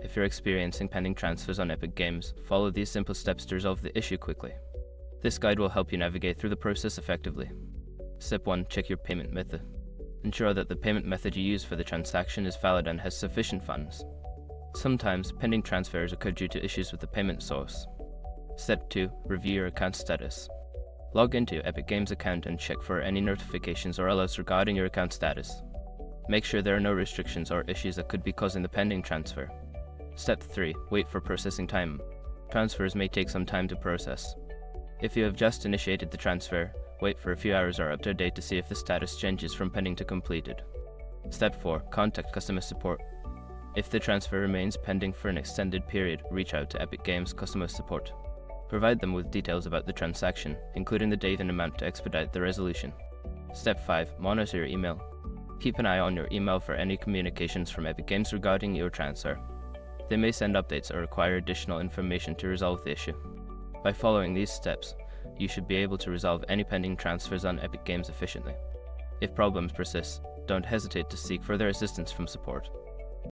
if you're experiencing pending transfers on Epic Games, follow these simple steps to resolve the issue quickly. This guide will help you navigate through the process effectively. Step 1. Check your payment method. Ensure that the payment method you use for the transaction is valid and has sufficient funds. Sometimes, pending transfers occur due to issues with the payment source. Step 2. Review your account status. Log into your Epic Games account and check for any notifications or alerts regarding your account status. Make sure there are no restrictions or issues that could be causing the pending transfer. Step 3. Wait for processing time. Transfers may take some time to process. If you have just initiated the transfer, wait for a few hours or up to a day to see if the status changes from pending to completed. Step 4. Contact customer support. If the transfer remains pending for an extended period, reach out to Epic Games customer support. Provide them with details about the transaction, including the date and amount to expedite the resolution. Step 5. Monitor your email. Keep an eye on your email for any communications from Epic Games regarding your transfer. They may send updates or require additional information to resolve the issue. By following these steps, you should be able to resolve any pending transfers on Epic Games efficiently. If problems persist, don't hesitate to seek further assistance from support.